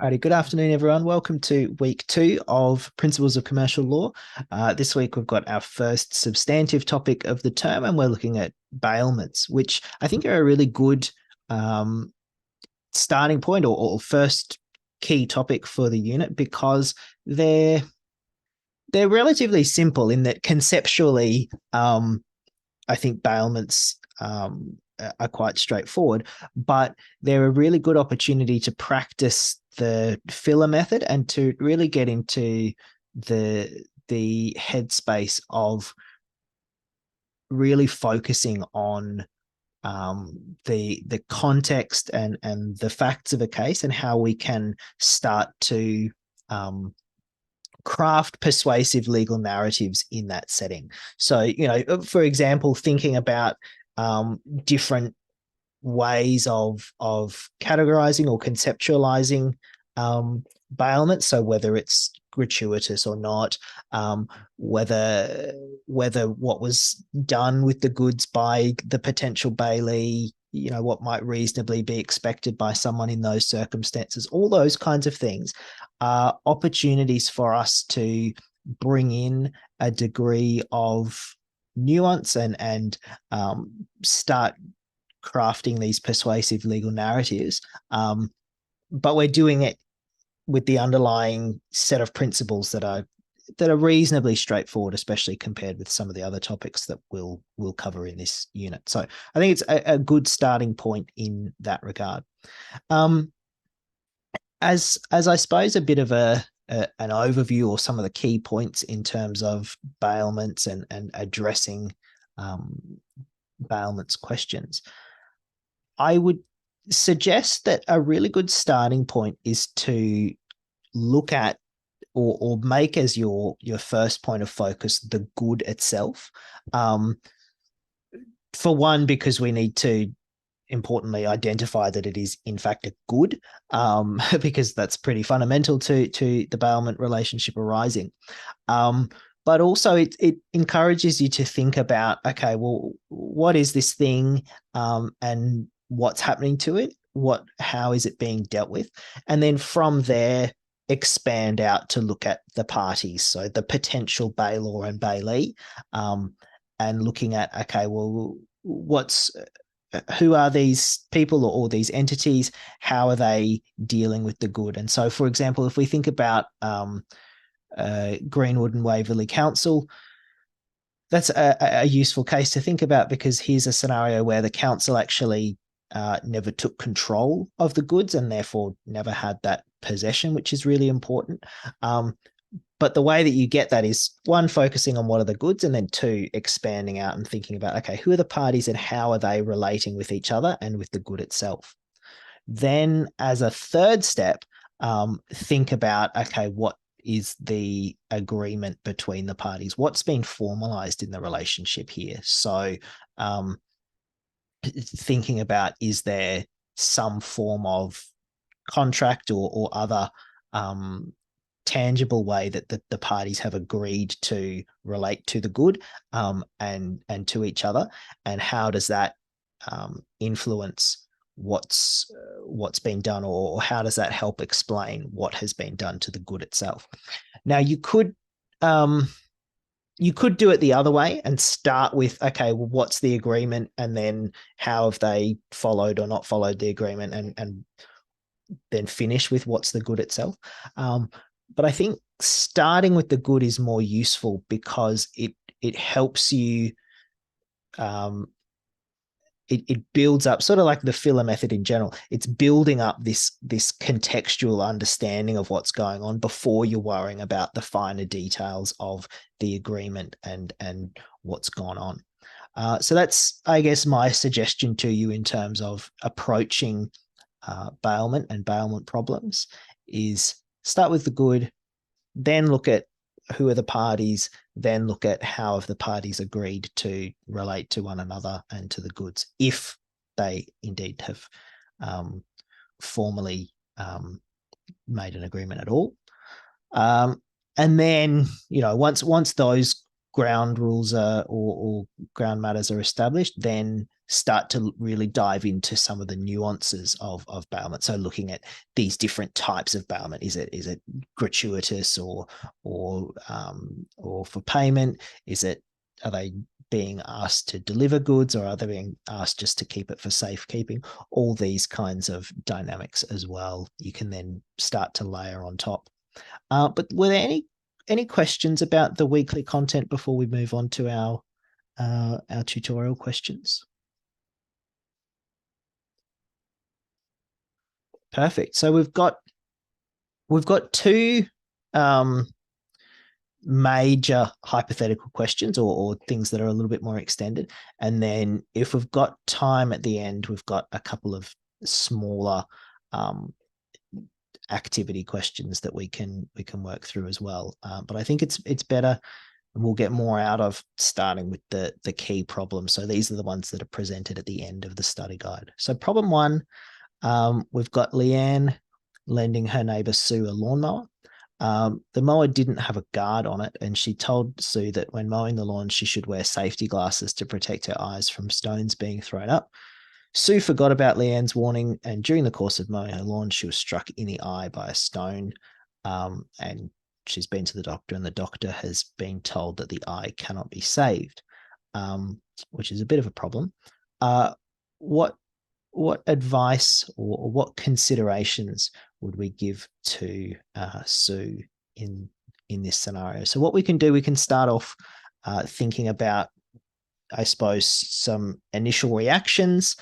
Alrighty, good afternoon, everyone. Welcome to week two of Principles of Commercial Law. This week, we've got our first substantive topic of the term, and we're looking at bailments, which I think are a really good um, starting point or first key topic for the unit because they're relatively simple in that conceptually, I think bailments are quite straightforward, but they're a really good opportunity to practice the filler method and to really get into the headspace of really focusing on the context and the facts of a case and how we can start to craft persuasive legal narratives in that setting. So, for example, thinking about different ways of categorizing or conceptualizing bailment. So whether it's gratuitous or not, whether what was done with the goods by the potential bailee, what might reasonably be expected by someone in those circumstances, all those kinds of things are opportunities for us to bring in a degree of nuance and start crafting these persuasive legal narratives. But we're doing it with the underlying set of principles that are reasonably straightforward, especially compared with some of the other topics that we'll cover in this unit. So I think it's a good starting point in that regard. As I suppose a bit of an overview or some of the key points in terms of bailments and addressing bailments questions, I would suggest that a really good starting point is to look at or make as your first point of focus the good itself. For one, because we need to importantly identify that it is in fact a good, because that's pretty fundamental to the bailment relationship arising. But also it encourages you to think about, okay, well, what is this thing, and what's happening to it? How is it being dealt with? And then from there, expand out to look at the parties, so the potential bailor and bailee, and looking at, okay, well, who are these people or these entities? How are they dealing with the good? And so, for example, if we think about Greenwood and Waverley Council, that's a useful case to think about, because here's a scenario where the council actually never took control of the goods and therefore never had that possession, which is really important. But the way that you get that is, one, focusing on what are the goods, and then two, expanding out and thinking about, okay, who are the parties and how are they relating with each other and with the good itself? Then as a third step, think about, okay, what is the agreement between the parties? What's been formalized in the relationship here? So thinking about, is there some form of contract or other tangible way that the parties have agreed to relate to the good, and to each other, and how does that influence what's been done, or how does that help explain what has been done to the good itself? Now, you could do it the other way and start with, okay, well, what's the agreement, and then how have they followed or not followed the agreement, and then finish with what's the good itself. But I think starting with the good is more useful because it helps you. It builds up, sort of like the filler method in general. It's building up this contextual understanding of what's going on before you're worrying about the finer details of the agreement and what's gone on. So that's, I guess, my suggestion to you in terms of approaching bailment and bailment problems is start with the good, then look at who are the parties, then look at how have the parties agreed to relate to one another and to the goods, if they indeed have formally made an agreement at all. And then, once those ground rules or ground matters are established, then start to really dive into some of the nuances of bailment. So looking at these different types of bailment, is it gratuitous or for payment? Are they being asked to deliver goods, or are they being asked just to keep it for safekeeping? All these kinds of dynamics as well, you can then start to layer on top. But were there any questions about the weekly content before we move on to our tutorial questions? Perfect. So we've got two major hypothetical questions, or things that are a little bit more extended. And then if we've got time at the end, we've got a couple of smaller activity questions that we can work through as well. But I think it's better, and we'll get more out of starting with the key problems. So these are the ones that are presented at the end of the study guide. So problem 1, we've got Leanne lending her neighbor Sue a lawnmower. The mower didn't have a guard on it, and she told Sue that when mowing the lawn, she should wear safety glasses to protect her eyes from stones being thrown up. Sue forgot about Leanne's warning, and during the course of mowing her lawn, she was struck in the eye by a stone. And she's been to the doctor, and the doctor has been told that the eye cannot be saved, which is a bit of a problem. What advice or what considerations would we give to Sue in this scenario? So what we can do, we can start off thinking about, I suppose, some initial reactions,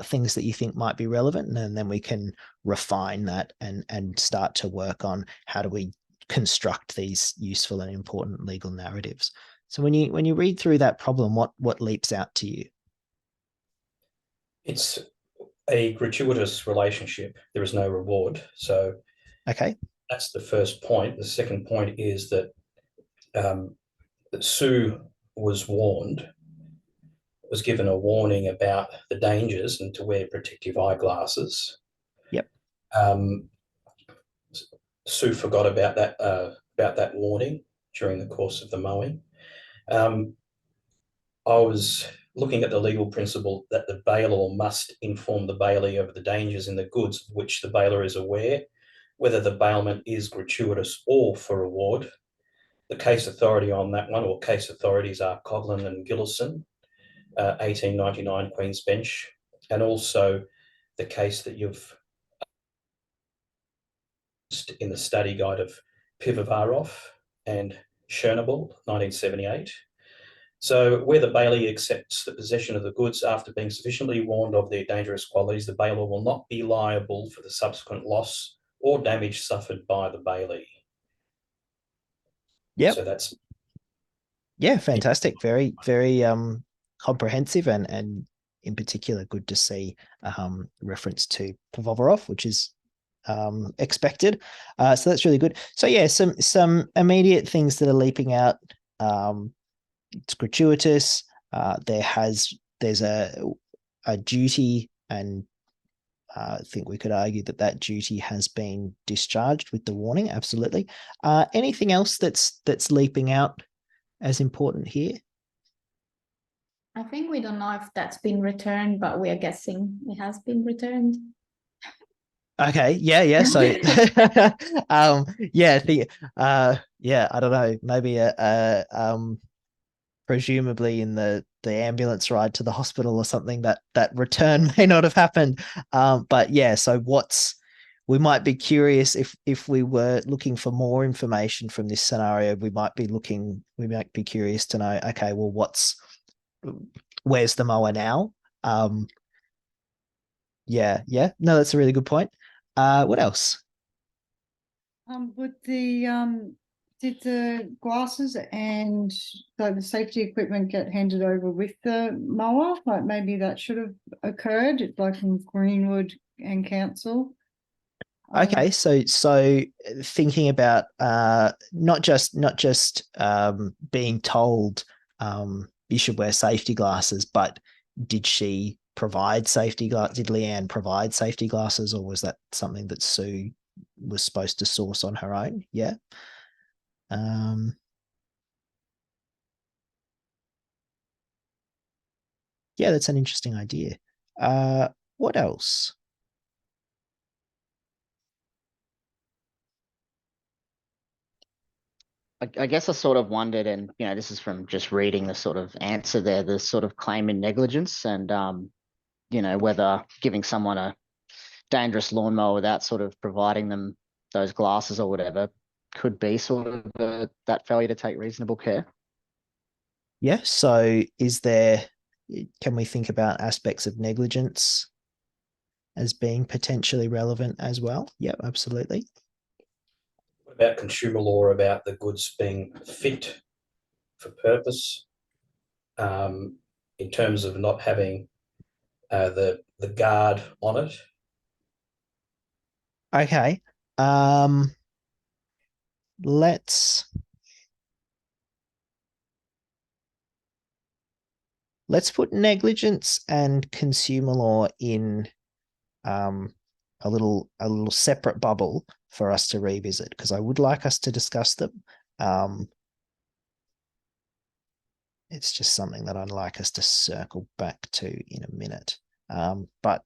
things that you think might be relevant, and then we can refine that and start to work on how do we construct these useful and important legal narratives. So when you read through that problem, what leaps out to you? It's a gratuitous relationship. There is no reward. So Okay. that's the first point. The second point is that that Sue was given a warning about the dangers and to wear protective eyeglasses. Yep. Sue forgot about that warning during the course of the mowing. I was looking at the legal principle that the bailor must inform the bailee of the dangers in the goods of which the bailor is aware, whether the bailment is gratuitous or for reward. The case authority on that one, or case authorities, are Coghlan and Gillison, 1899 Queen's Bench, and also the case that you've in the study guide of Pivovarov and Chernobyl, 1978. So where the bailee accepts the possession of the goods after being sufficiently warned of their dangerous qualities, the bailor will not be liable for the subsequent loss or damage suffered by the bailee. Yep. So that's Fantastic. Very, very comprehensive, and in particular, good to see reference to Pivovarov, which is expected. So that's really good. So yeah, some immediate things that are leaping out. It's gratuitous. There's a duty, and I think we could argue that duty has been discharged with the warning. Absolutely. Anything else that's leaping out as important here? I think we don't know if that's been returned, but we are guessing it has been returned. Okay. Yeah. So, I don't know. Maybe presumably in the ambulance ride to the hospital or something, that return may not have happened. But yeah. So we might be curious if we were looking for more information from this scenario, we might be curious to know, okay, well, where's the mower now? Yeah. No, that's a really good point. What else? Did the glasses and the safety equipment get handed over with the mower? Like maybe that should have occurred, like in Greenwood and Council. Okay, so thinking about not just being told you should wear safety glasses, but did she provide safety glasses? Did Leanne provide safety glasses, or was that something that Sue was supposed to source on her own? Yeah. Yeah, that's an interesting idea. What else? I guess I sort of wondered, and this is from just reading the sort of answer there, the sort of claim in negligence, and whether giving someone a dangerous lawnmower without sort of providing them those glasses or whatever could be sort of that failure to take reasonable care. Yeah. So can we think about aspects of negligence as being potentially relevant as well? Yep, absolutely. What about consumer law about the goods being fit for purpose, in terms of not having the guard on it? Okay. Let's put negligence and consumer law in a little separate bubble for us to revisit, because I would like us to discuss them. It's just something that I'd like us to circle back to in a minute. But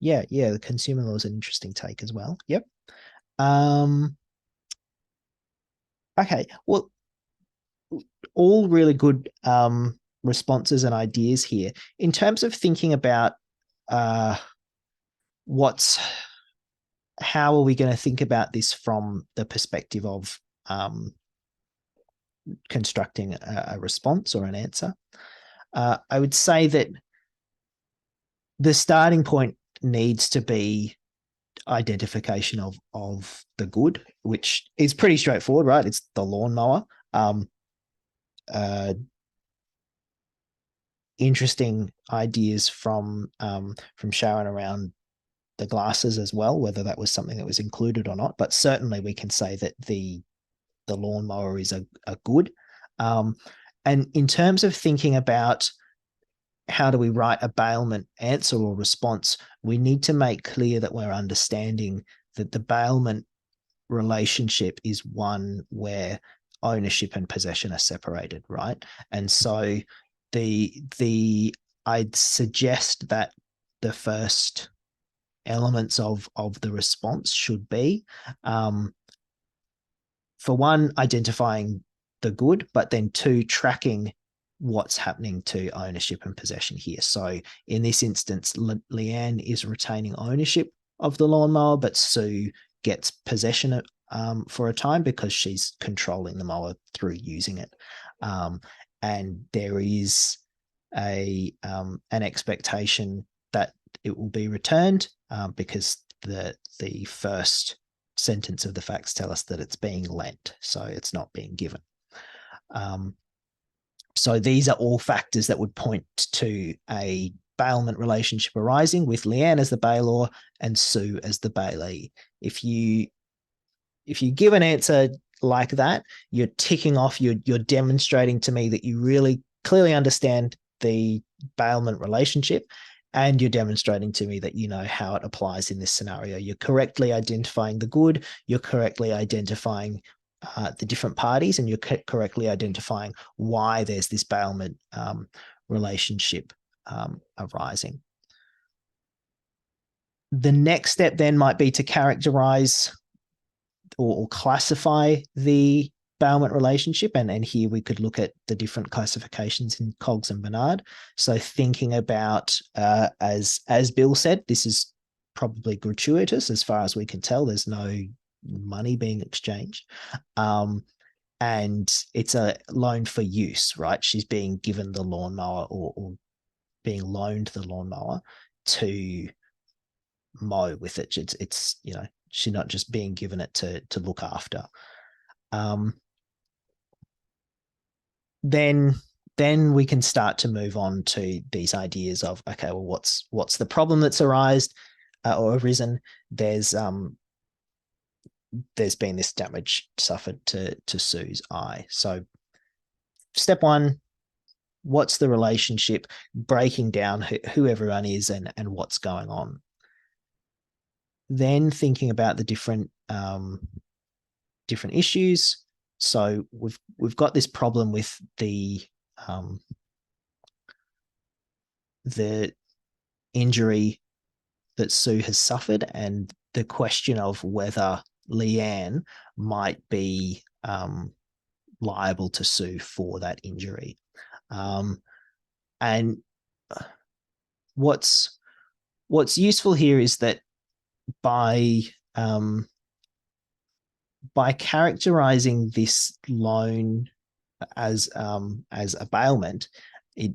yeah, the consumer law is an interesting take as well. Yep. Okay. Well, all really good responses and ideas here. In terms of thinking about how are we going to think about this from the perspective of constructing a response or an answer? I would say that the starting point needs to be identification of the good, which is pretty straightforward, right? It's the lawnmower. Interesting ideas from Sharon around the glasses as well, whether that was something that was included or not. But certainly we can say that the lawnmower is a good. And in terms of thinking about how do we write a bailment answer or response, we need to make clear that we're understanding that the bailment relationship is one where ownership and possession are separated, right? And so I'd suggest that the first elements of the response should be, for one, identifying the good, but then two, tracking what's happening to ownership and possession here. So in this instance, Leanne is retaining ownership of the lawnmower, but Sue gets possession for a time because she's controlling the mower through using it. And there is an expectation that it will be returned because the first sentence of the facts tell us that it's being lent, so it's not being given. So these are all factors that would point to a bailment relationship arising with Leanne as the bailor and Sue as the bailee. If you give an answer like that, you're ticking off, you're demonstrating to me that you really clearly understand the bailment relationship, and you're demonstrating to me that you know how it applies in this scenario. You're correctly identifying the good, you're correctly identifying the different parties, and you're correctly identifying why there's this bailment relationship arising. The next step then might be to characterize or classify the bailment relationship, and here we could look at the different classifications in Coggs and Bernard. So thinking about, as Bill said, this is probably gratuitous as far as we can tell. There's no money being exchanged, and it's a loan for use, right? She's being given the lawnmower or being loaned the lawnmower to mow with it. It's she's not just being given it to look after. Then we can start to move on to these ideas of, okay, well, what's the problem that's arisen? There's been this damage suffered to Sue's eye. So step one, what's the relationship, breaking down who everyone is and what's going on. Then thinking about the different issues. So we've got this problem with the the injury that Sue has suffered and the question of whether Leanne might be liable to sue for that injury. And what's useful here is that by characterizing this loan as a bailment, it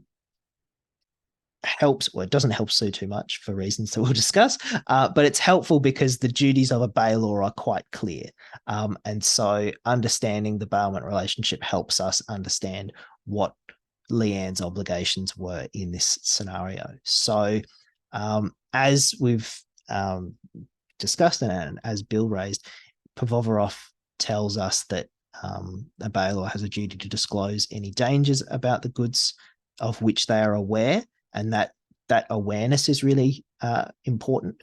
helps, well, it doesn't help Sue too much for reasons that we'll discuss, but it's helpful because the duties of a bailor are quite clear. And so understanding the bailment relationship helps us understand what Leanne's obligations were in this scenario. So as we've discussed and as Bill raised, Pavovarov tells us that a bailor has a duty to disclose any dangers about the goods of which they are aware, and that awareness is really important.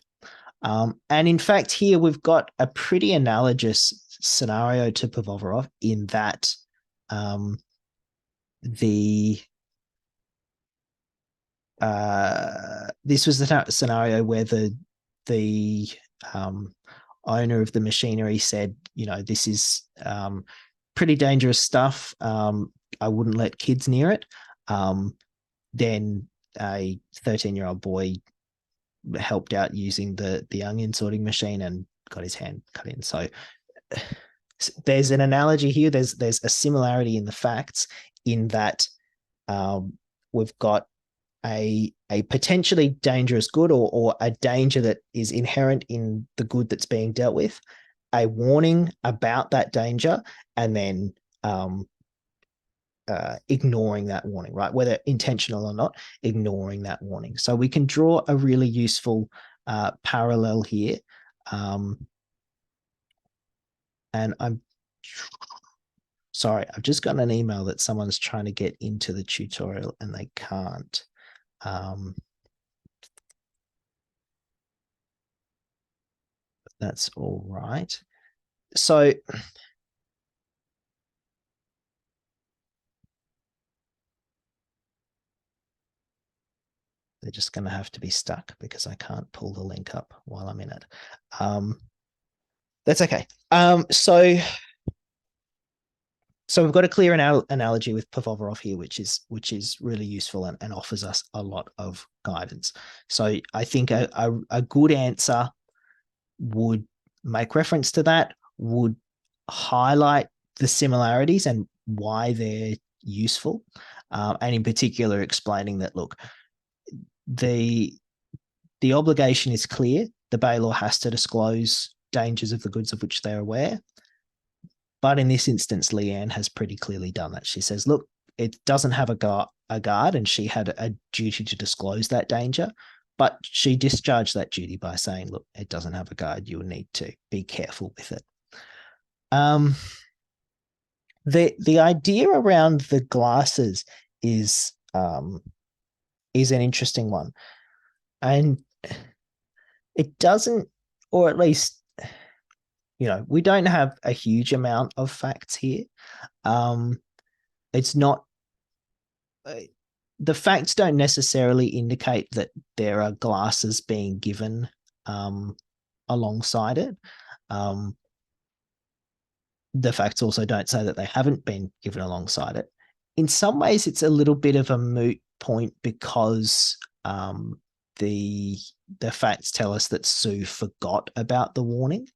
And in fact, here we've got a pretty analogous scenario to Pavovarov in that this was the scenario where the owner of the machinery said, you know, this is pretty dangerous stuff. I wouldn't let kids near it. Then a 13-year-old boy helped out using the onion sorting machine and got his hand cut in. So there's an analogy here. There's a similarity in the facts in that we've got a potentially dangerous good or a danger that is inherent in the good that's being dealt with, a warning about that danger, and then ignoring that warning, right? Whether intentional or not, ignoring that warning. So we can draw a really useful parallel here. And I'm sorry, I've just gotten an email that someone's trying to get into the tutorial and they can't. That's all right. So they're just going to have to be stuck because I can't pull the link up while I'm in it. That's okay. So we've got a clear analogy with Pavovarov here, which is really useful and offers us a lot of guidance. So I think a good answer would make reference to that, would highlight the similarities and why they're useful, and in particular explaining that, look, the obligation is clear. The bailor has to disclose dangers of the goods of which they're aware. But in this instance, Leanne has pretty clearly done that. She says, look, it doesn't have a guard, and she had a duty to disclose that danger, but she discharged that duty by saying, look, it doesn't have a guard. You will need to be careful with it. The idea around the glasses is an interesting one. And it doesn't, or at least, you know, we don't have a huge amount of facts here. It's not, the facts don't necessarily indicate that there are glasses being given alongside it. The facts also don't say that they haven't been given alongside it. In some ways, it's a little bit of a moot point because the facts tell us that Sue forgot about the warning.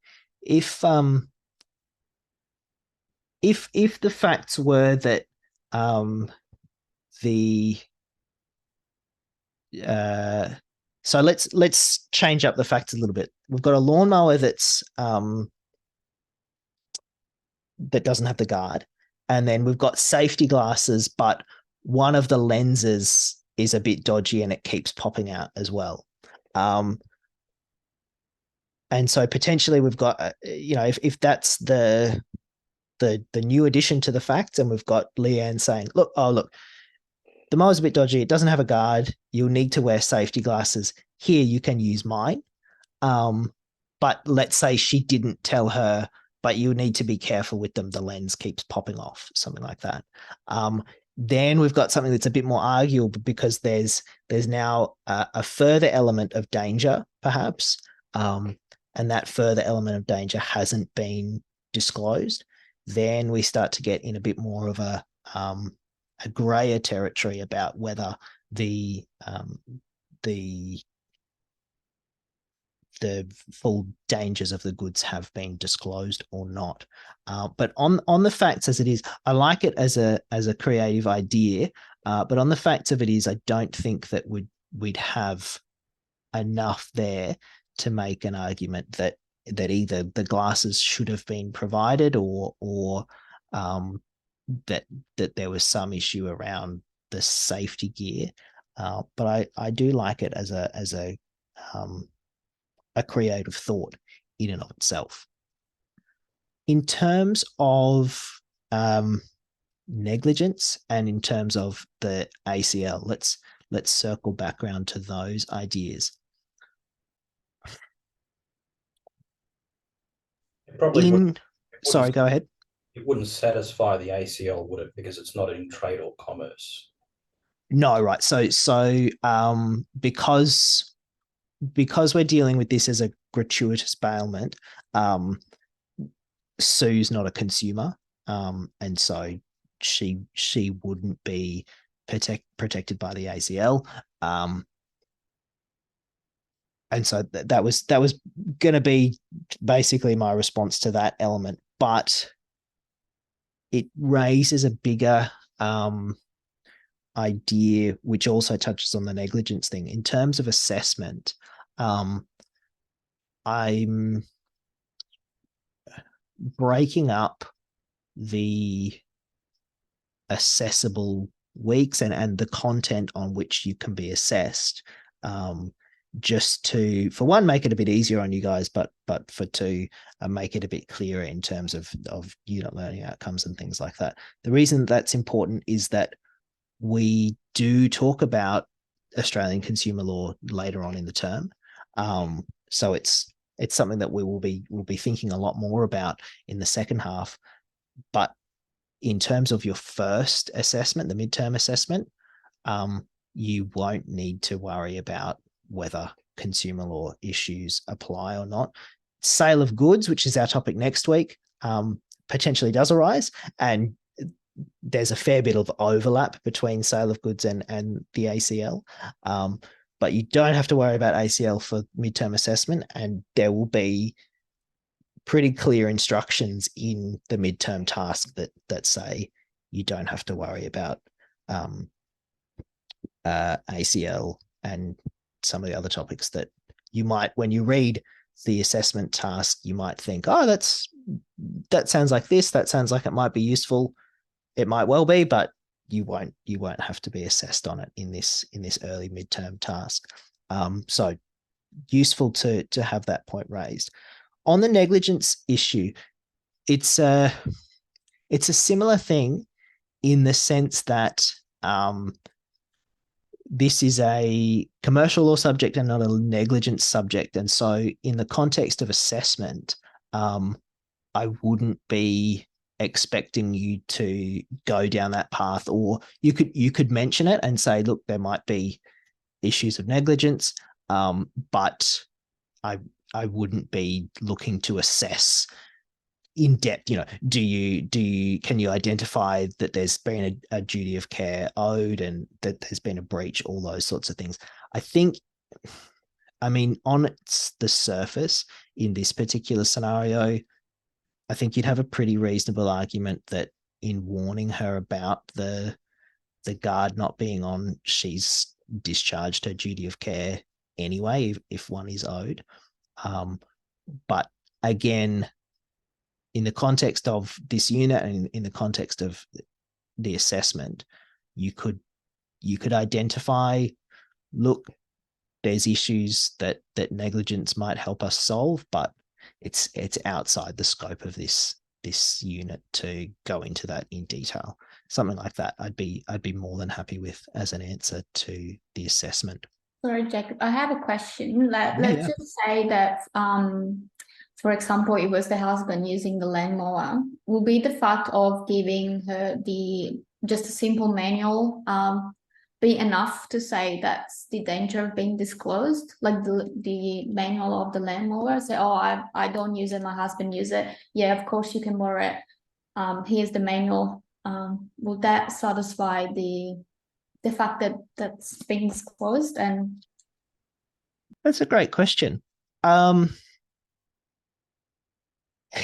If the facts were that so let's change up the facts a little bit. We've got a lawnmower that's that doesn't have the guard, and then we've got safety glasses, but one of the lenses is a bit dodgy and it keeps popping out as well. And so potentially we've got, you know, if that's the new addition to the facts, and we've got Leanne saying, look, the mower's a bit dodgy. It doesn't have a guard. You'll need to wear safety glasses. Here, you can use mine. But let's say she didn't tell her, but you need to be careful with them. The lens keeps popping off, something like that. then we've got something that's a bit more arguable because there's now a further element of danger, perhaps, and that further element of danger hasn't been disclosed. Then we start to get in a bit more of a grayer territory about whether the full dangers of the goods have been disclosed or not. But on the facts as it is, I like it as a creative idea. But on the facts of it is, I don't think that we'd have enough there to make an argument that either the glasses should have been provided or that there was some issue around the safety gear. But I do like it as a creative thought in and of itself. In terms of negligence and in terms of the ACL, let's circle back around to those ideas. It probably Sorry, go ahead. It wouldn't satisfy the ACL, would it? Because it's not in trade or commerce. No, right. So because we're dealing with this as a gratuitous bailment, Sue's not a consumer, and so she wouldn't be protected by the ACL. And so that was going to be basically my response to that element, but it raises a bigger idea, which also touches on the negligence thing. In terms of assessment, I'm breaking up the assessable weeks and the content on which you can be assessed, just to, for one, make it a bit easier on you guys, but for two, make it a bit clearer in terms of unit learning outcomes and things like that. The reason that's important is that we do talk about Australian consumer law later on in the term, so it's something that we'll be thinking a lot more about in the second half. But in terms of your first assessment, the midterm assessment, you won't need to worry about whether consumer law issues apply or not. Sale of goods, which is our topic next week, potentially does arise, and there's a fair bit of overlap between sale of goods and the ACL. But you don't have to worry about ACL for midterm assessment, and there will be pretty clear instructions in the midterm task that say you don't have to worry about ACL and some of the other topics that you might, when you read the assessment task, you might think, oh, that sounds like this, that sounds like it might be useful. It might well be, but you won't have to be assessed on it in this early midterm task. So useful to have that point raised. On the negligence issue, it's a similar thing in the sense that this is a commercial law subject and not a negligence subject. And so in the context of assessment, I wouldn't be expecting you to go down that path, or you could mention it and say, look, there might be issues of negligence, but I wouldn't be looking to assess in depth, can you identify that there's been a duty of care owed and that there's been a breach, all those sorts of things. On the surface in this particular scenario, I think you'd have a pretty reasonable argument that in warning her about the guard not being on, she's discharged her duty of care anyway, if one is owed. But again, in the context of this unit and in the context of the assessment, you could identify, look, there's issues that negligence might help us solve, but it's outside the scope of this unit to go into that in detail. Something like that, I'd be more than happy with as an answer to the assessment. Sorry, Jacob, I have a question. Let's just say that, for example, it was the husband using the lawnmower. Will be the fact of giving her the just a simple manual be enough to say that's the danger of being disclosed? Like the manual of the land mower, say, oh, I don't use it, my husband use it. Yeah, of course you can mower it. Here's the manual. Will that satisfy the fact that that's being disclosed? And That's a great question.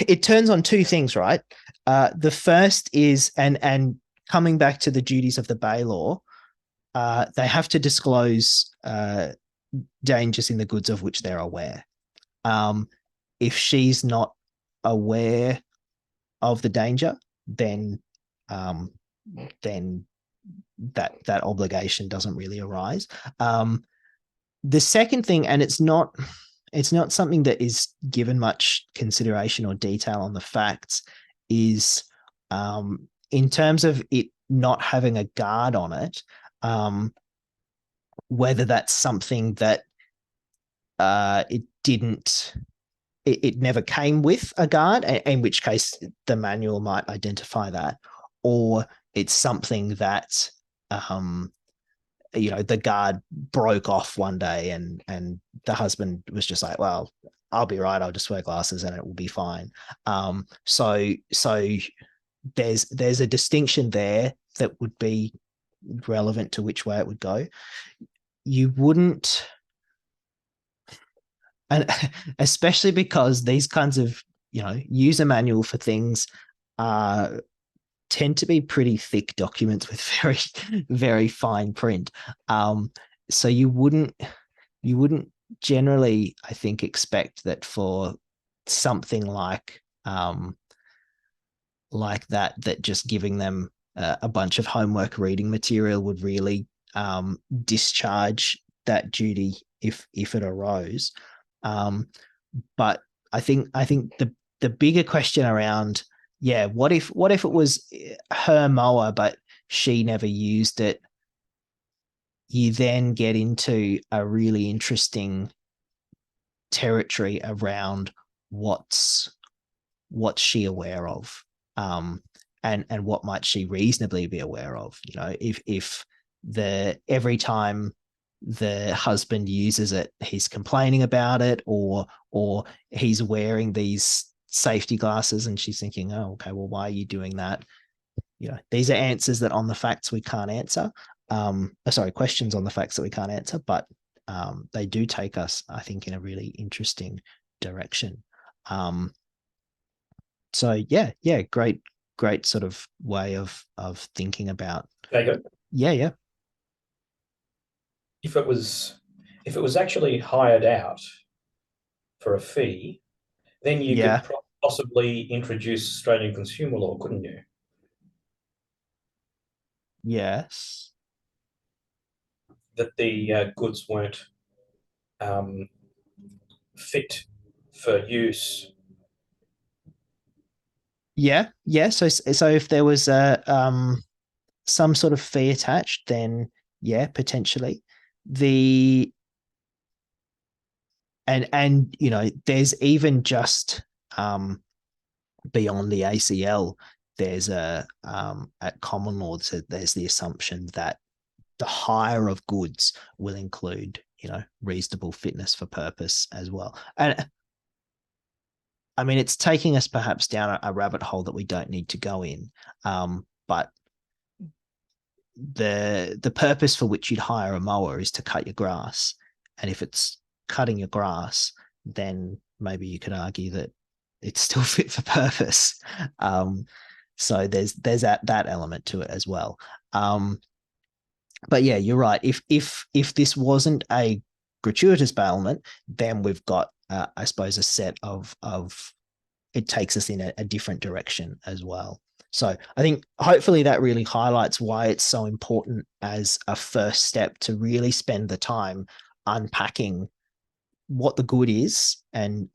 It turns on two things, right? The first is, and coming back to the duties of the bailor, they have to disclose dangers in the goods of which they're aware. If she's not aware of the danger, then that obligation doesn't really arise. The second thing, and it's not something that is given much consideration or detail on the facts, is in terms of it not having a guard on it, whether that's something that it never came with a guard, in which case the manual might identify that, or it's something that the guard broke off one day and the husband was just like, well, I'll be right, I'll just wear glasses and it will be fine. So there's a distinction there that would be relevant to which way it would go. You wouldn't, and especially because these kinds of user manual for things tend to be pretty thick documents with very, very fine print. So you wouldn't generally, I think, expect that for something like that just giving them a bunch of homework reading material would really discharge that duty if it arose. But I think the bigger question around, what if it was her mower but she never used it? You then get into a really interesting territory around what's she aware of, and what might she reasonably be aware of. If every time the husband uses it, he's complaining about it, or he's wearing these safety glasses and she's thinking, oh, okay, well, why are you doing that? These are answers that on the facts we can't answer. Questions on the facts that we can't answer, but they do take us, I think, in a really interesting direction. So great sort of way of thinking about. Jacob? Yeah. If it was actually hired out for a fee, then you could possibly introduce Australian consumer law, couldn't you? Yes. That the goods weren't fit for use. Yeah. So if there was some sort of fee attached, then potentially. And there's even just beyond the ACL, there's at common law, there's the assumption that the hire of goods will include reasonable fitness for purpose as well. And I mean, it's taking us perhaps down a rabbit hole that we don't need to go in, but the purpose for which you'd hire a mower is to cut your grass, and if it's cutting your grass, then maybe you could argue that it's still fit for purpose. So there's that element to it as well. But yeah, you're right. If this wasn't a gratuitous bailment, then we've got I suppose a set of it takes us in a different direction as well. So I think hopefully that really highlights why it's so important as a first step to really spend the time unpacking what the good is and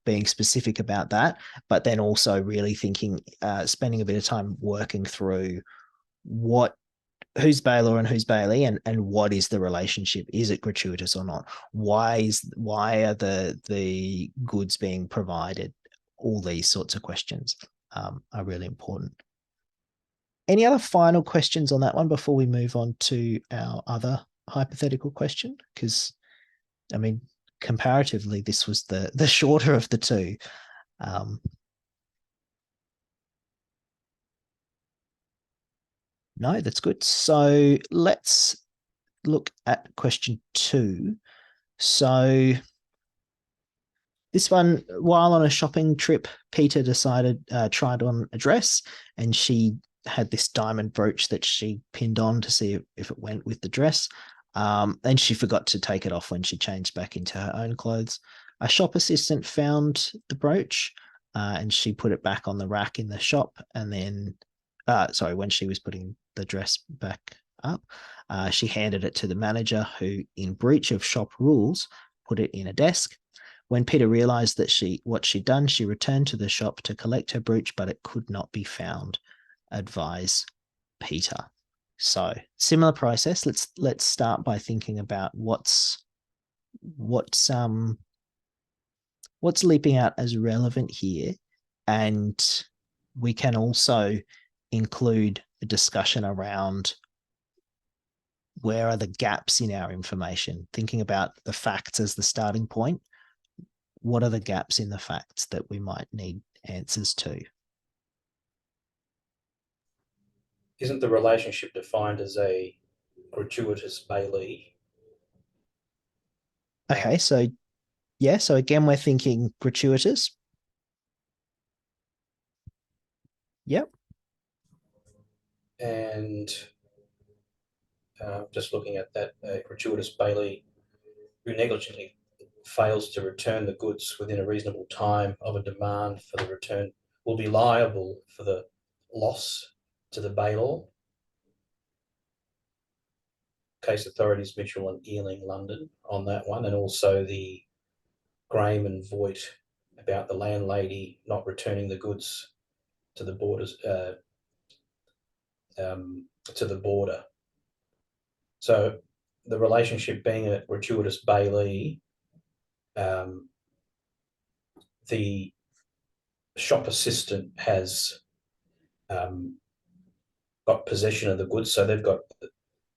being specific about that, but then also really thinking, spending a bit of time working through who's bailor and who's bailee, and what is the relationship? Is it gratuitous or not? Why are the goods being provided? All these sorts of questions are really important. Any other final questions on that one before we move on to our other hypothetical question? Because, I mean, comparatively, this was the shorter of the two. No, that's good. So let's look at question 2. So this one, while on a shopping trip, Peter tried on a dress, and she had this diamond brooch that she pinned on to see if it went with the dress. And she forgot to take it off when she changed back into her own clothes. A shop assistant found the brooch, and she put it back on the rack in the shop. And then, when she was putting the dress back up, she handed it to the manager, who, in breach of shop rules, put it in a desk. When Peter realized that what she'd done, she returned to the shop to collect her brooch, but it could not be found. Advise Peter. So similar process. Let's start by thinking about what's leaping out as relevant here, and we can also include a discussion around where are the gaps in our information. Thinking about the facts as the starting point. What are the gaps in the facts that we might need answers to? Isn't the relationship defined as a gratuitous bailee? Okay, so yeah, so again, we're thinking gratuitous. Yep. And just looking at that, gratuitous bailee who negligently fails to return the goods within a reasonable time of a demand for the return will be liable for the loss to the bailor. Case authorities Mitchell and Ealing, London, on that one, and also the Graham and Voigt about the landlady not returning the goods to the borders to the border. So the relationship being a gratuitous bailee, the shop assistant has got possession of the goods, so they've got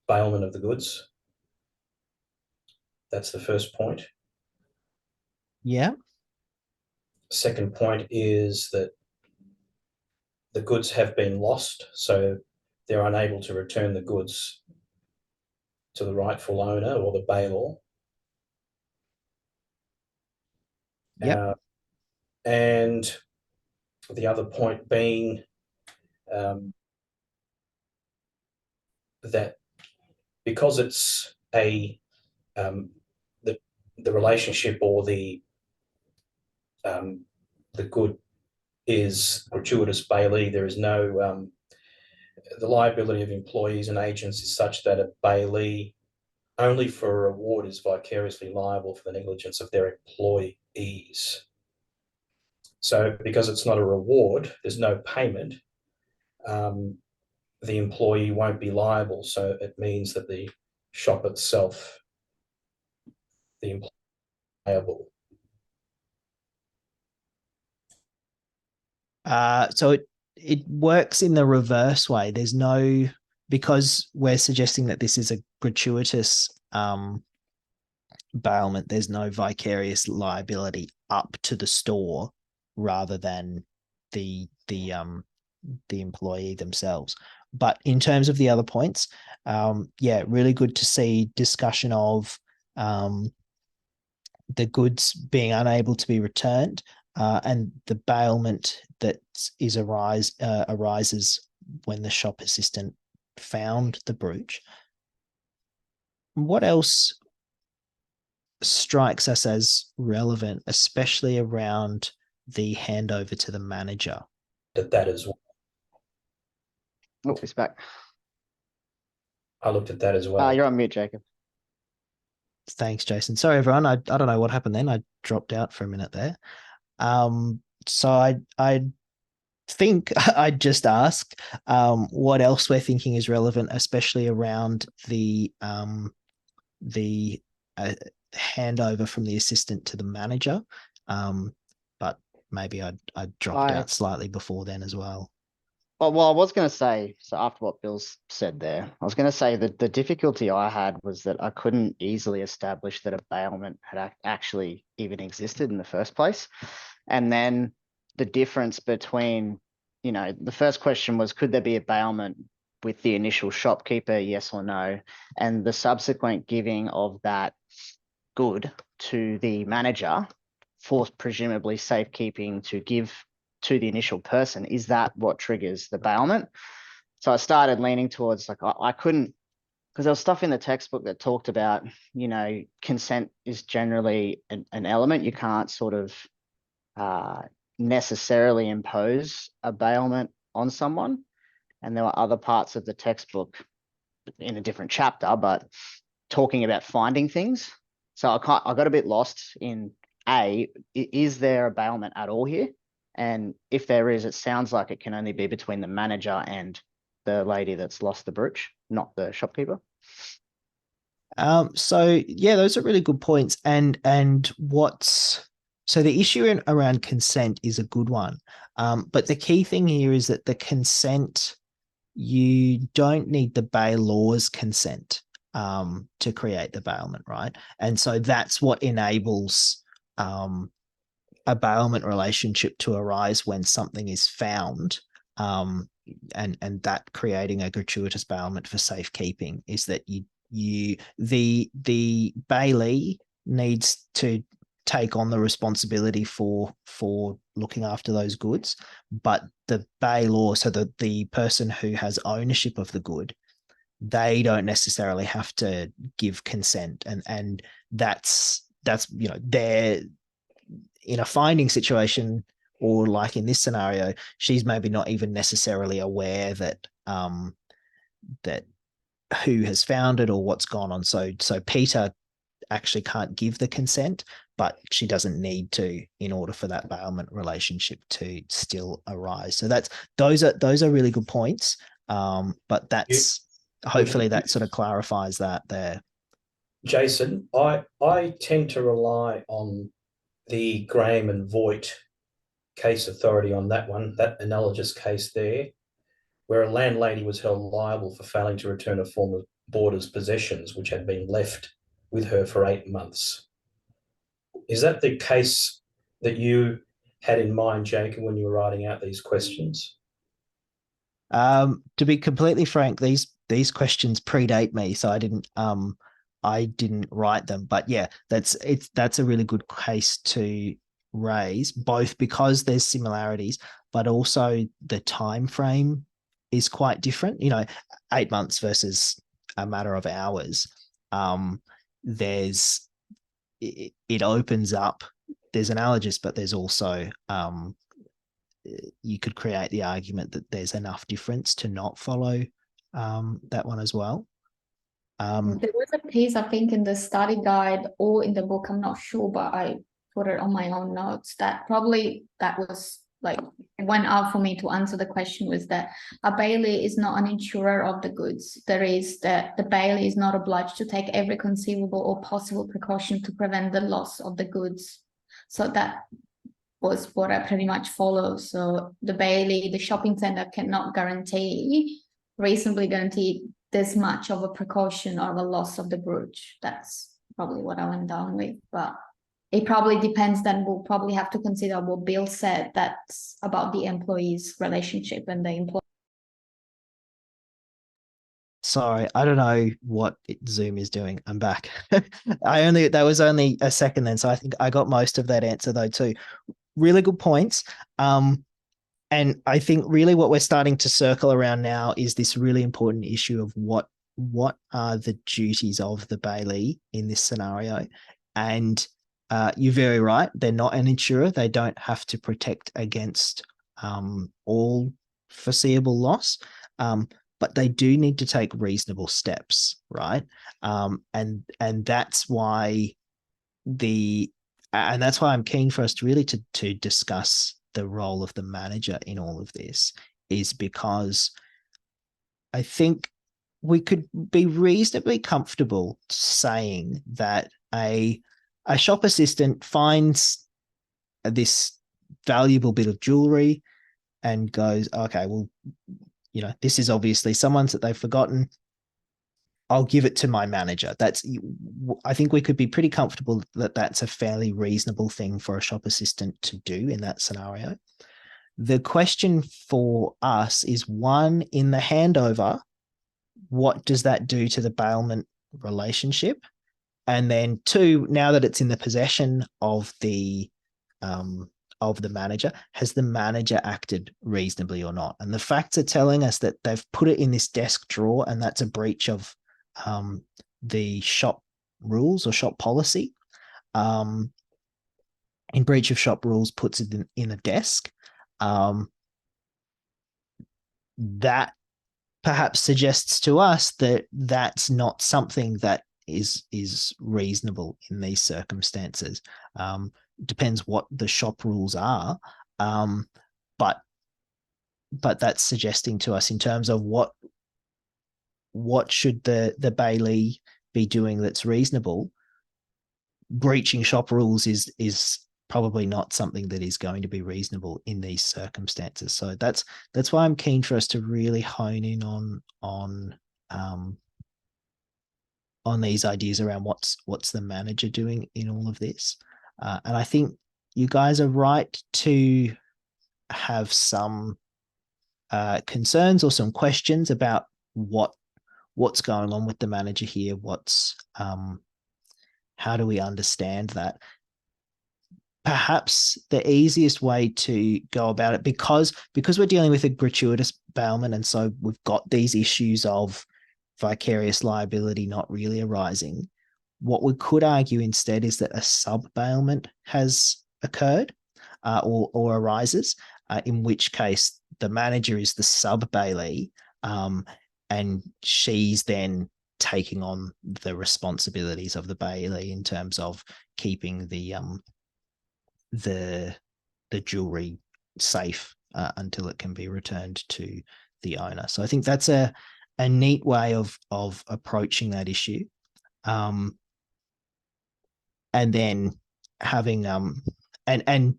bailment of the goods. That's the first point. Yeah. Second point is that the goods have been lost, so they're unable to return the goods to the rightful owner or the bailor. Yep. And the other point being that because it's the relationship or the good is gratuitous bailee, there is no the liability of employees and agents is such that a bailee only for a reward is vicariously liable for the negligence of their employees. So because it's not a reward, there's no payment, the employee won't be liable. So it means that the shop itself, the employee is liable. So it works in the reverse way. There's no, because we're suggesting that this is a gratuitous bailment, there's no vicarious liability up to the store rather than the employee themselves. But in terms of the other points, really good to see discussion of the goods being unable to be returned, and the bailment that arises when the shop assistant found the brooch. What else strikes us as relevant, especially around the handover to the manager? That as well. Oh, he's back. I looked at that as well. You're on mute, Jacob. Thanks, Jason. Sorry, everyone. I don't know what happened then. I dropped out for a minute there. So I think I'd just ask what else we're thinking is relevant, especially around the handover from the assistant to the manager. But maybe I dropped out slightly before then as well. well, I was going to say, so after what Bill's said there, I was going to say that the difficulty I had was that I couldn't easily establish that a bailment had actually even existed in the first place. And then the difference between, the first question was, could there be a bailment with the initial shopkeeper, yes or no? And the subsequent giving of that good to the manager for presumably safekeeping to give to the initial person, is that what triggers the bailment? So I started leaning towards like, I couldn't, because there was stuff in the textbook that talked about, consent is generally an element. You can't sort of necessarily impose a bailment on someone. And there were other parts of the textbook in a different chapter, but talking about finding things. So I got a bit lost in is there a bailment at all here? And if there is, it sounds like it can only be between the manager and the lady that's lost the brooch, not the shopkeeper. So yeah, those are really good points. And so the issue around consent is a good one. But the key thing here is that the consent, you don't need the bailor's consent to create the bailment, right? And so that's what enables a bailment relationship to arise when something is found, and that creating a gratuitous bailment for safekeeping is that the bailee needs to take on the responsibility for looking after those goods, but the bailor, so the person who has ownership of the good, they don't necessarily have to give consent, and that's they're in a finding situation, or like in this scenario, she's maybe not even necessarily aware that that who has found it or what's gone on. So Peter actually can't give the consent, but she doesn't need to in order for that bailment relationship to still arise. So those are really good points. But that's hopefully that sort of clarifies that there. Jason, I tend to rely on the Graham and Voigt case authority on that one, that analogous case there, where a landlady was held liable for failing to return a former boarder's possessions, which had been left with her for 8 months. Is that the case that you had in mind, Jacob, when you were writing out these questions? To be completely frank, these questions predate me, so I didn't write them. But yeah, that's a really good case to raise, both because there's similarities, but also the time frame is quite different. 8 months versus a matter of hours. It opens up. There's analogous, but there's also you could create the argument that there's enough difference to not follow that one as well. There was a piece, I think, in the study guide or in the book, I'm not sure, but I put it on my own notes that was like went out for me to answer the question, was that a bailee is not an insurer of the goods. There is that the bailee is not obliged to take every conceivable or possible precaution to prevent the loss of the goods. So that was what I pretty much followed. So the bailee, the shopping center cannot reasonably guarantee this much of a precaution or the loss of the brooch. That's probably what I went down with, but it probably depends. Then we'll probably have to consider what Bill said, that's about the employee's relationship and the employee. Sorry, I don't know what Zoom is doing. I'm back. That was only a second then, so I think I got most of that answer though too. Really good points. And I think really what we're starting to circle around now is this really important issue of what are the duties of the bailee in this scenario. And you're very right. They're not an insurer. They don't have to protect against all foreseeable loss. But they do need to take reasonable steps, right? And that's why that's why I'm keen for us to really to discuss the role of the manager in all of this, is because I think we could be reasonably comfortable saying that a shop assistant finds this valuable bit of jewelry. and goes, okay, well, this is obviously someone's that they've forgotten. I'll give it to my manager. I think we could be pretty comfortable that that's a fairly reasonable thing for a shop assistant to do in that scenario. The question for us is, one, in the handover, what does that do to the bailment relationship? And then two, now that it's in the possession of the manager, has the manager acted reasonably or not? And the facts are telling us that they've put it in this desk drawer, and that's a breach of the shop rules or shop policy. In breach of shop rules puts it in a desk. That perhaps suggests to us that that's not something that is reasonable in these circumstances. Depends what the shop rules are, but that's suggesting to us in terms of what should the Bailey be doing that's reasonable. Breaching shop rules is probably not something that is going to be reasonable in these circumstances. So that's why I'm keen for us to really hone in on these ideas around what's the manager doing in all of this. And I think you guys are right to have some concerns or some questions about what's going on with the manager here. How do we understand that? Perhaps the easiest way to go about it, because we're dealing with a gratuitous bailment, and so we've got these issues of vicarious liability not really arising, what we could argue instead is that a sub-bailment has occurred or arises, in which case the manager is the sub-bailee, and she's then taking on the responsibilities of the bailee in terms of keeping the jewelry safe until it can be returned to the owner. So I think that's a neat way of approaching that issue. And then having and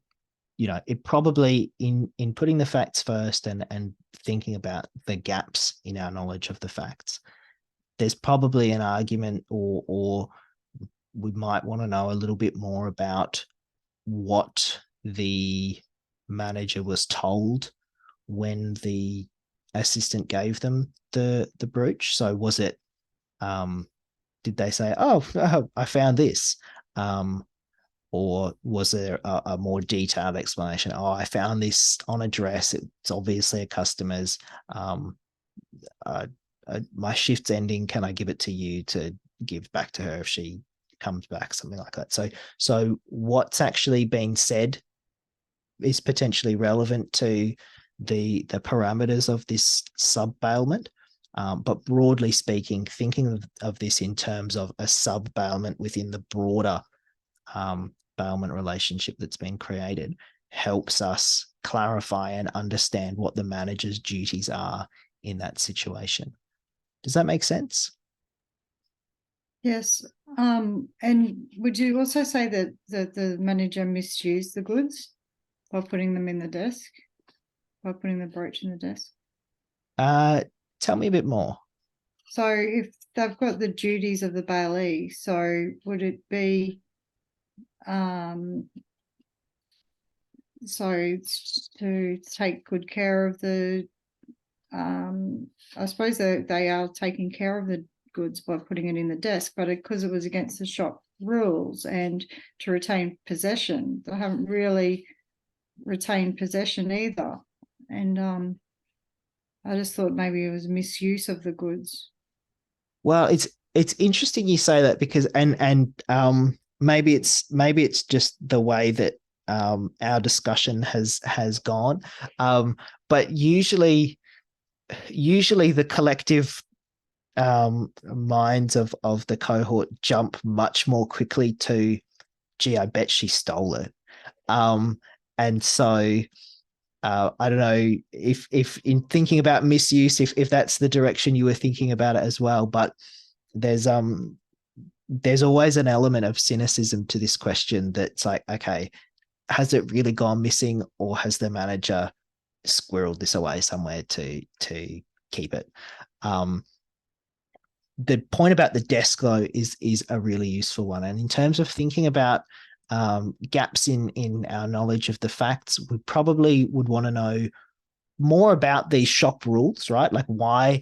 it probably in putting the facts first and thinking about the gaps in our knowledge of the facts, there's probably an argument or we might want to know a little bit more about what the manager was told when the assistant gave them the brooch. So was it did they say, oh, I found this, or was there a more detailed explanation? Oh, I found this on a dress, it's obviously a customer's, my shift's ending, can I give it to you to give back to her if she comes back, something like that. So what's actually being said is potentially relevant to the parameters of this sub-bailment. But broadly speaking, thinking of this in terms of a sub-bailment within the broader bailment relationship that's been created helps us clarify and understand what the manager's duties are in that situation. Does that make sense? Yes. And would you also say that the manager misused the goods by putting them in the desk, by putting the brooch in the desk? Tell me a bit more. So if they've got the duties of the bailee, so would it be so to take good care of the I suppose that they are taking care of the goods by putting it in the desk, but because it was against the shop rules and to retain possession, they haven't really retained possession either. And I just thought maybe it was misuse of the goods. Well, it's interesting you say that, because and maybe it's just the way that our discussion has gone, but usually the collective minds of the cohort jump much more quickly to, gee, I bet she stole it. And so I don't know if in thinking about misuse, if that's the direction you were thinking about it as well, but there's always an element of cynicism to this question that's like, okay, has it really gone missing, or has the manager squirreled this away somewhere to keep it. The point about the desk though is a really useful one, and in terms of thinking about gaps in our knowledge of the facts, we probably would want to know more about these shop rules, right? Like why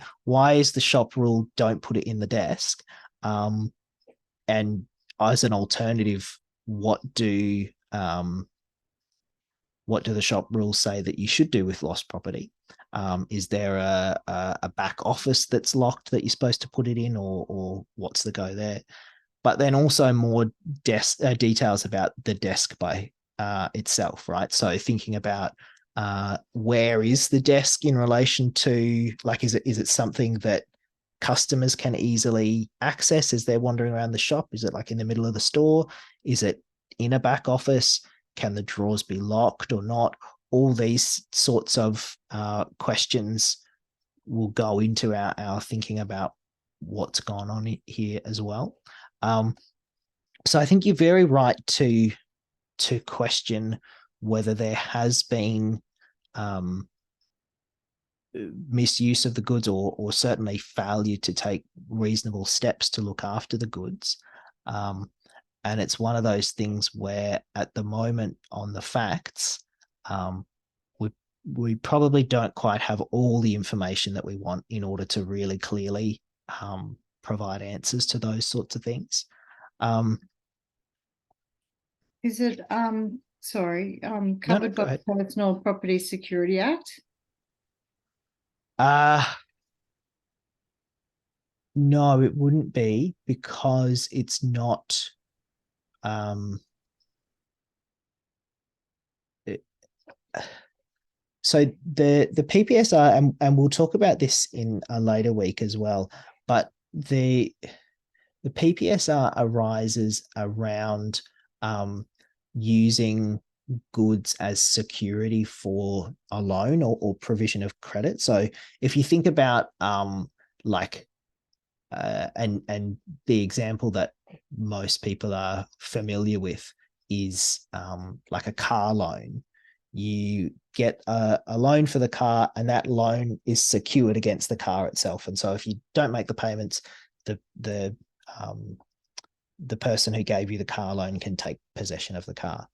is the shop rule don't put it in the desk? And as an alternative, what do the shop rules say that you should do with lost property? Is there a back office that's locked that you're supposed to put it in, or what's the go there? But then also more details about the desk by itself, right? So thinking about where is the desk in relation to, like, is it something that customers can easily access as they're wandering around the shop? Is it like in the middle of the store? Is it in a back office? Can the drawers be locked or not? All these sorts of questions will go into our thinking about what's gone on here as well. So I think you're very right to question whether there has been misuse of the goods, or certainly failure to take reasonable steps to look after the goods. And it's one of those things where at the moment on the facts, we probably don't quite have all the information that we want in order to really clearly provide answers to those sorts of things. Is it, covered go by ahead. the Personal Property Security Act? No, it wouldn't be, because it's not. So the PPSR, and we'll talk about this in a later week as well, but the PPSR arises around using goods as security for a loan or provision of credit. So if you think about and the example that most people are familiar with is like a car loan. You get a loan for the car, and that loan is secured against the car itself. And so if you don't make the payments, the person who gave you the car loan can take possession of the car.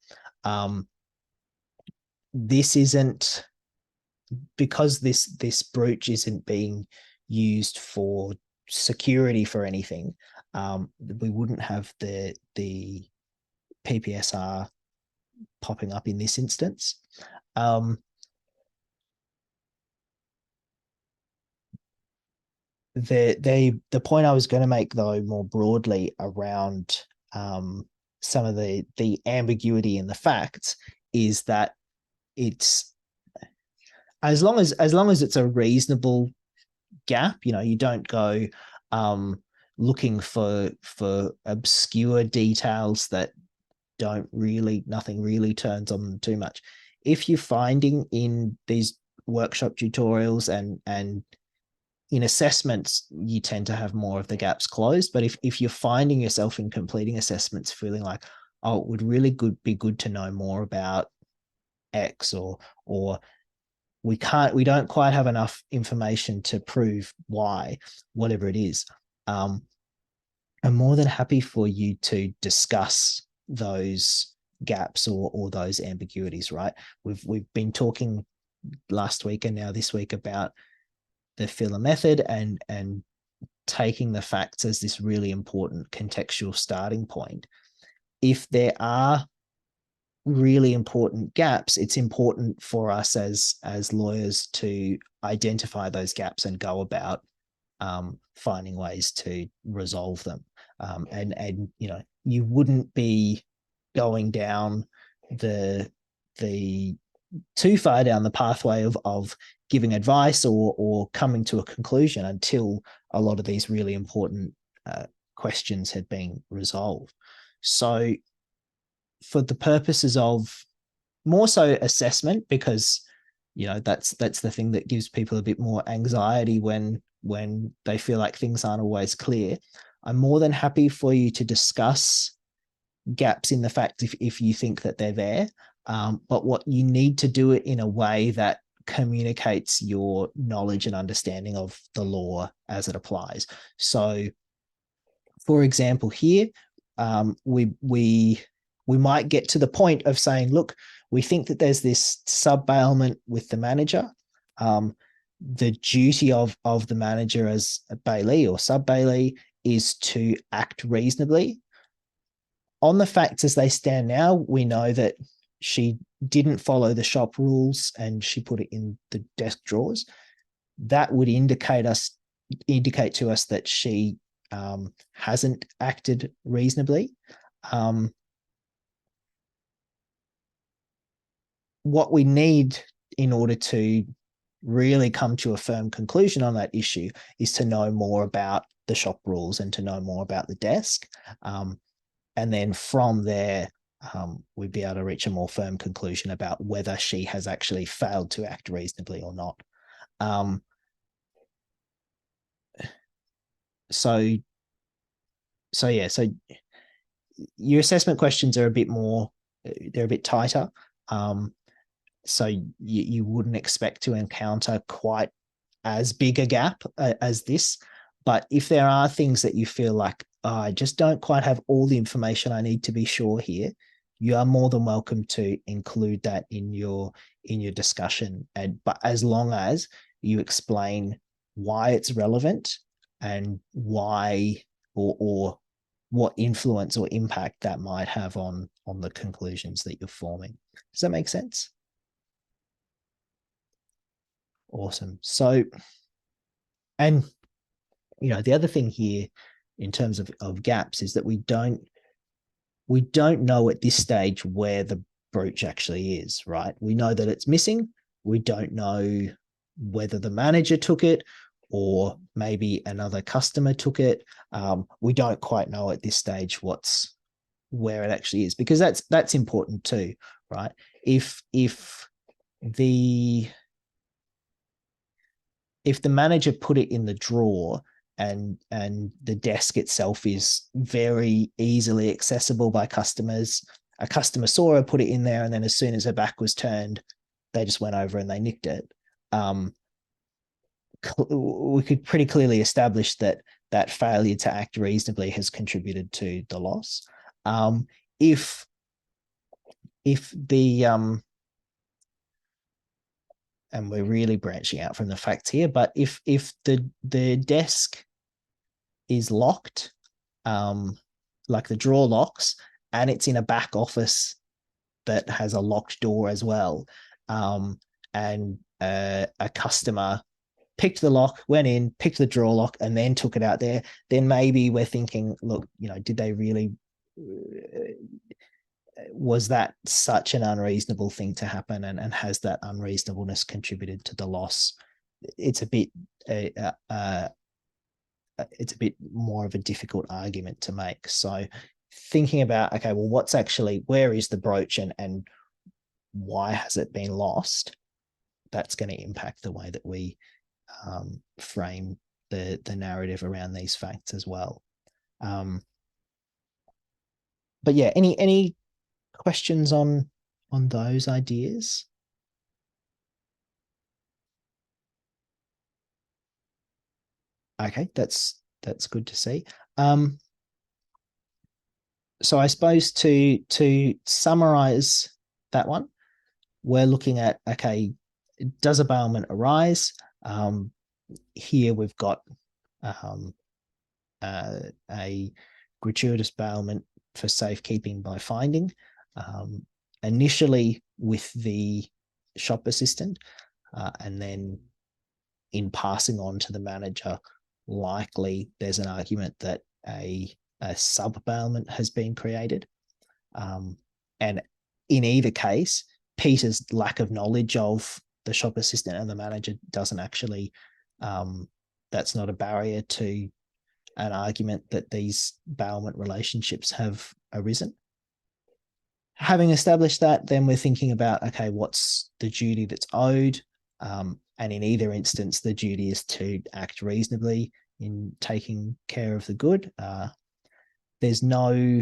This isn't, because this brooch isn't being used for security for anything. We wouldn't have the PPSR popping up in this instance. The point I was going to make, though, more broadly around some of the ambiguity in the facts, is that it's as long as it's a reasonable gap, you don't go looking for obscure details that nothing really turns on them too much. If you're finding in these workshop tutorials and in assessments, you tend to have more of the gaps closed. But if you're finding yourself in completing assessments feeling like, oh, it would really be good to know more about X, or we don't quite have enough information to prove Y, whatever it is, I'm more than happy for you to discuss those gaps or those ambiguities, right? We've been talking last week and now this week about the filler method and taking the facts as this really important contextual starting point. If there are really important gaps, it's important for us as lawyers to identify those gaps and go about finding ways to resolve them. And you wouldn't be going down the too far down the pathway of giving advice or coming to a conclusion until a lot of these really important questions had been resolved. So for the purposes of more so assessment, because that's the thing that gives people a bit more anxiety when they feel like things aren't always clear, I'm more than happy for you to discuss gaps in the facts if you think that they're there. But what you need to do it in a way that communicates your knowledge and understanding of the law as it applies. So, for example, here, we might get to the point of saying, look, we think that there's this sub-bailment with the manager. The duty of the manager as a bailee or sub-bailee is to act reasonably. On the facts as they stand now, we know that she didn't follow the shop rules and she put it in the desk drawers. That would indicate to us that she hasn't acted reasonably. What we need in order to really come to a firm conclusion on that issue is to know more about the shop rules and to know more about the desk. And then from there, we'd be able to reach a more firm conclusion about whether she has actually failed to act reasonably or not. So your assessment questions are a bit more, they're a bit tighter. So you wouldn't expect to encounter quite as big a gap as this. But if there are things that you feel like, I just don't quite have all the information I need to be sure here, you are more than welcome to include that in your discussion. But as long as you explain why it's relevant and why or what influence or impact that might have on the conclusions that you're forming. Does that make sense? Awesome. So, and the other thing here in terms of gaps is that we don't know at this stage where the brooch actually is, right? We know that it's missing. We don't know whether the manager took it or maybe another customer took it. We don't quite know at this stage where it actually is, because that's important too, right? If the manager put it in the drawer and the desk itself is very easily accessible by customers, a customer saw her put it in there, and then as soon as her back was turned, they just went over and they nicked it. We could pretty clearly establish that failure to act reasonably has contributed to the loss. If the and we're really branching out from the facts here, but if the desk is locked, like the drawer locks, and it's in a back office that has a locked door as well, and a customer picked the lock, went in, picked the drawer lock, and then took it out there, then maybe we're thinking, look, did they really, was that such an unreasonable thing to happen, and has that unreasonableness contributed to the loss? It's a bit more of a difficult argument to make. So thinking about, okay, well, where is the brooch and why has it been lost? That's going to impact the way that we frame the narrative around these facts as well. But yeah, any questions on those ideas? Okay, that's good to see. So I suppose to summarize that one, we're looking at, okay, does a bailment arise? Here we've got a gratuitous bailment for safekeeping by finding, initially with the shop assistant, and then in passing on to the manager, likely there's an argument that a sub-bailment has been created. And in either case, Peter's lack of knowledge of the shop assistant and the manager doesn't actually, that's not a barrier to an argument that these bailment relationships have arisen. Having established that, then we're thinking about, okay, what's the duty that's owed? And in either instance, the duty is to act reasonably in taking care of the good. There's no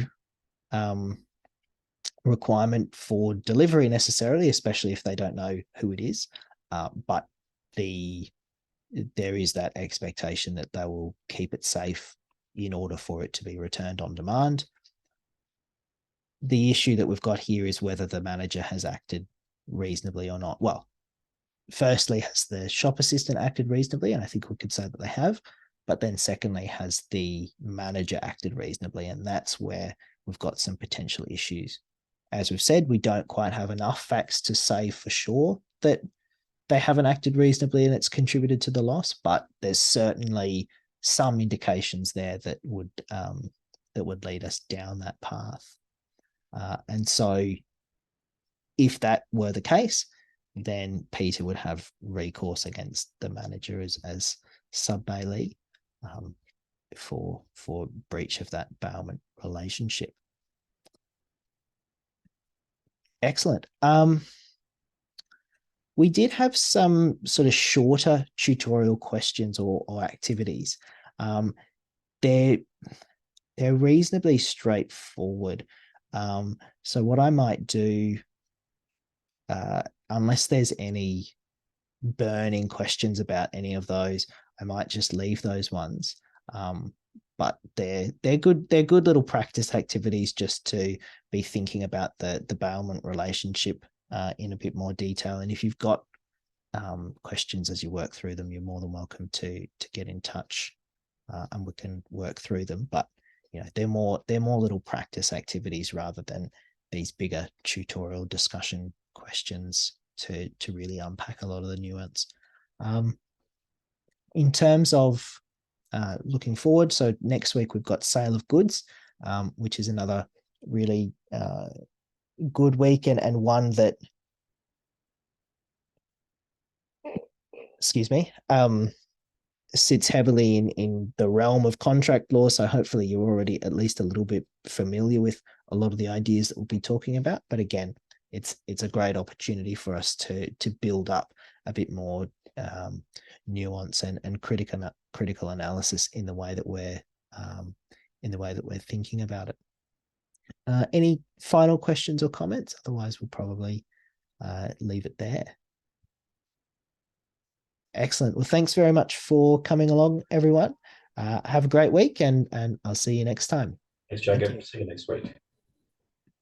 requirement for delivery necessarily, especially if they don't know who it is. but there is that expectation that they will keep it safe in order for it to be returned on demand. The issue that we've got here is whether the manager has acted reasonably or not. Well, firstly, has the shop assistant acted reasonably? And I think we could say that they have. But then secondly, has the manager acted reasonably? And that's where we've got some potential issues. As we've said, we don't quite have enough facts to say for sure that they haven't acted reasonably and it's contributed to the loss, but there's certainly some indications there that would lead us down that path. And so if that were the case, then Peter would have recourse against the manager as sub-bailee for breach of that bailment relationship. Excellent. We did have some sort of shorter tutorial questions or activities. They're reasonably straightforward. So what I might do, unless there's any burning questions about any of those, I might just leave those ones. But they're good little practice activities just to be thinking about the bailment relationship in a bit more detail. And if you've got questions as you work through them, you're more than welcome to get in touch and we can work through them. But you know, they're more little practice activities rather than these bigger tutorial discussion questions to really unpack a lot of the nuance. In terms of looking forward, so next week we've got sale of goods, which is another really good week and one that, excuse me, sits heavily in the realm of contract law. So hopefully you're already at least a little bit familiar with a lot of the ideas that we'll be talking about. But again, it's a great opportunity for us to build up a bit more nuance and critical analysis in the way that we're thinking about it. Any final questions or comments? Otherwise, we'll probably leave it there. Excellent. Well, thanks very much for coming along, everyone. Have a great week, and I'll see you next time. Thanks, Jacob. See you next week.